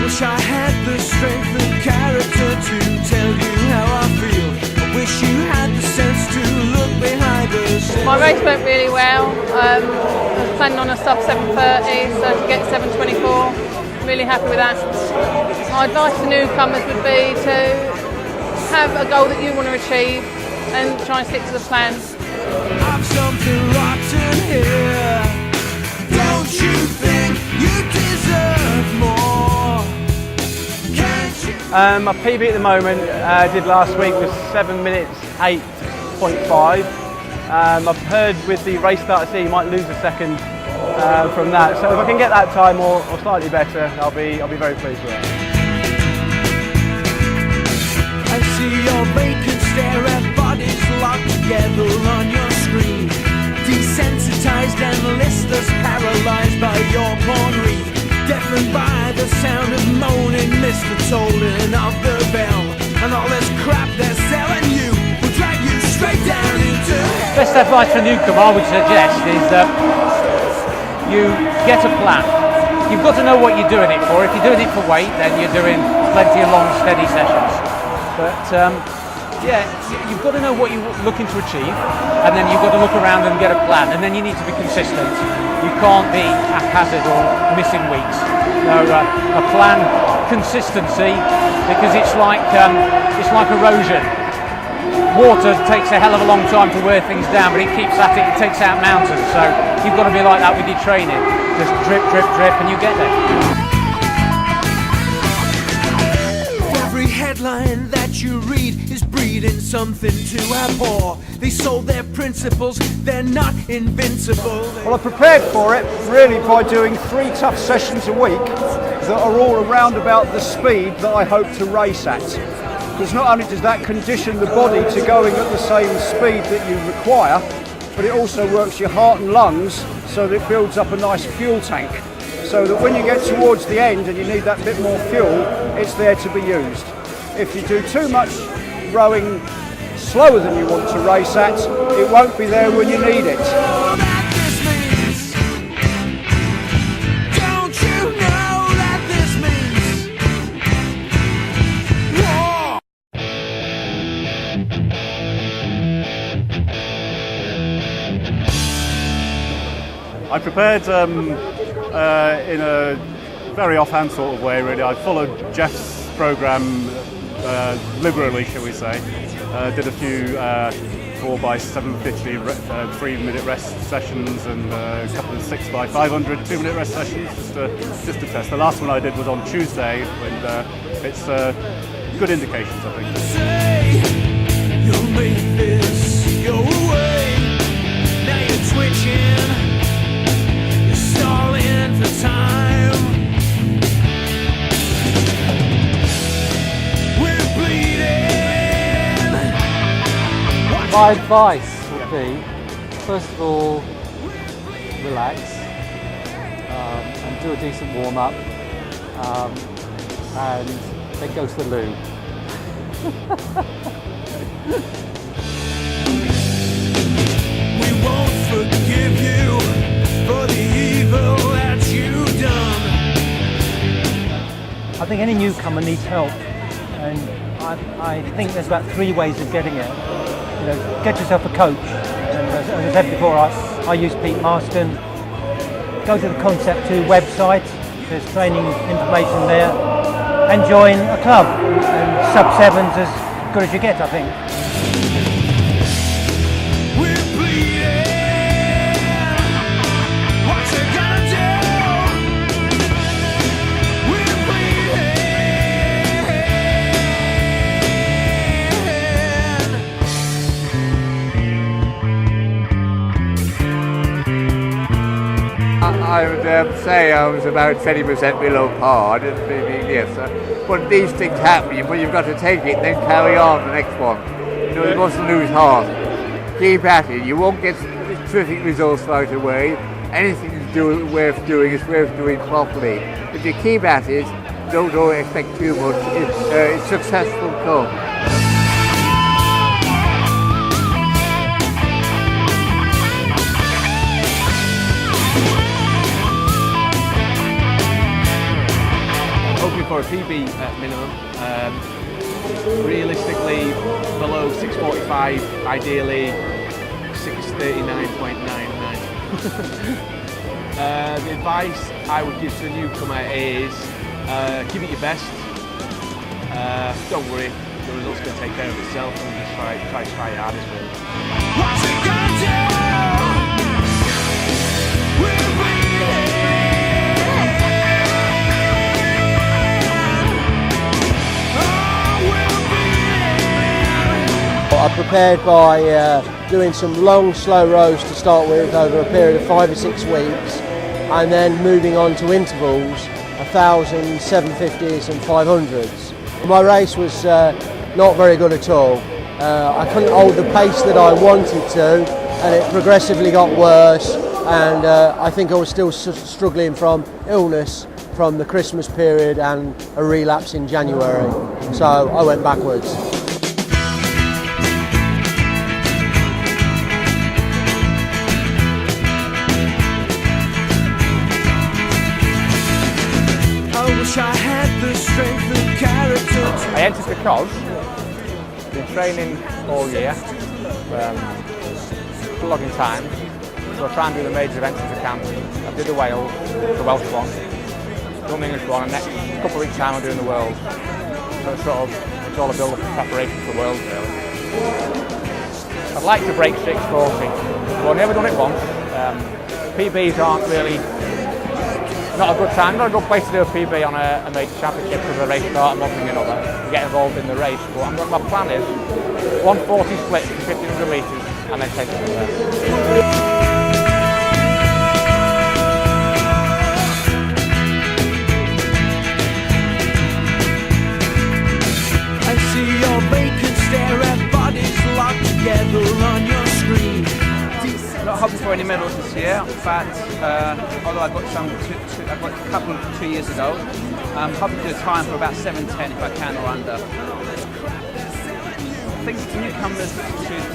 Wish I had the strength of character to tell you how I feel. I wish you had the sense to look behind us. My race went really well. I was planning on a sub 7:30, so to get 7:24, really happy with that. My advice to newcomers would be to have a goal that you want to achieve and try and stick to the plan. I've something rotten here. Don't you think you deserve more? Can't you? My PB at the moment, did last week, was 7 minutes 8.5. I've heard with the race start you might lose a second from that. So if I can get that time or slightly better, I'll be very pleased with it. I see your vacant stare at bodies locked together on your screen. Desensitized and listless, paralyzed by your porn read. Deafened by the sound of moaning, missed the tolling of the bell. And all this crap they're selling you will drag you straight down into hell. Best advice for a newcomer I would suggest is that you get a plan. You've got to know what you're doing it for. If you're doing it for weight, then you're doing plenty of long, steady sessions. But yeah, you've got to know what you're looking to achieve, and then you've got to look around and get a plan, and then you need to be consistent. You can't be haphazard or missing weeks. No, a plan, consistency, because it's like erosion. Water takes a hell of a long time to wear things down, but it keeps at it, it takes out mountains. So you've got to be like that with your training. Just drip, drip, drip, and you get there. Every headline that you read is breeding something to abhor. They sold their principles, they're not invincible. Well, I prepared for it really by doing 3 tough sessions a week that are all around about the speed that I hope to race at. Because not only does that condition the body to going at the same speed that you require, but it also works your heart and lungs so that it builds up a nice fuel tank. So that when you get towards the end and you need that bit more fuel, it's there to be used. If you do too much rowing slower than you want to race at, it won't be there when you need it. I prepared in a very offhand sort of way, really. I followed Jeff's programme liberally, shall we say. Did a few 4x750 3-minute rest sessions and a couple of 6x500 2-minute rest sessions, just to test. The last one I did was on Tuesday, and it's good indications, I think. You'll make this your way. Now you're twitching. Stalling for time. We're bleeding. My advice would be, first of all, relax and do a decent warm-up and then go to the loo. We won't forgive you for the evil that you've done. I think any newcomer needs help, and I think there's about 3 ways of getting it. You know, get yourself a coach, and as I said before, I use Pete Marston. Go to the Concept 2 website, there's training information there, and join a club, and sub-7's as good as you get, I think. I would say I was about 20% below par, yes. But these things happen, but you've got to take it and then carry on the next one. You know, you mustn't lose heart. Keep at it. You won't get terrific results right away. Anything worth doing is worth doing properly. If you keep at it, don't expect too much. It's successful come. For a PB at minimum. Realistically, below 6:45, ideally 6:39.99. The advice I would give to a newcomer is give it your best. Don't worry, the result's going to take care of itself, and just try your hardest for it. What's it gonna do? We're I prepared by doing some long, slow rows to start with over a period of 5 or 6 weeks, and then moving on to intervals, 1,000, 750s and 500s. My race was not very good at all. I couldn't hold the pace that I wanted to, and it progressively got worse, and I think I was still struggling from illness from the Christmas period and a relapse in January, so I went backwards. I had the strength and character to... I entered because been training all year, logging time, so I try and do the major events as I can. I did the Wales, the Welsh one, done the English one, and next couple of weeks' time I'm doing the World. So it's all a build-up preparation for the World, really. I'd like to break 6:40. I've never done it once. PBs aren't really. Not a good time, not a good place to do a PB on a major championship because the race start and one thing or another. You get involved in the race, but my plan is 140 split to 1,500 metres and then take it from there. I see your vacant stare at bodies locked together on your screen. Not hoping for any medals this year, but although I got a couple 2 years ago, I'm hoping to do a time for about 7:10 if I can or under. I think newcomers should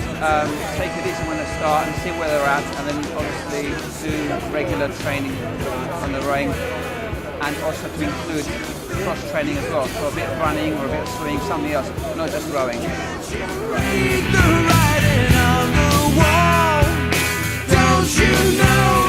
take it easy when they start and see where they're at, and then obviously do regular training on the ring, and also to include cross training as well, so a bit of running or a bit of swimming, something else, not just rowing. Read the writing on the wall. Don't you know?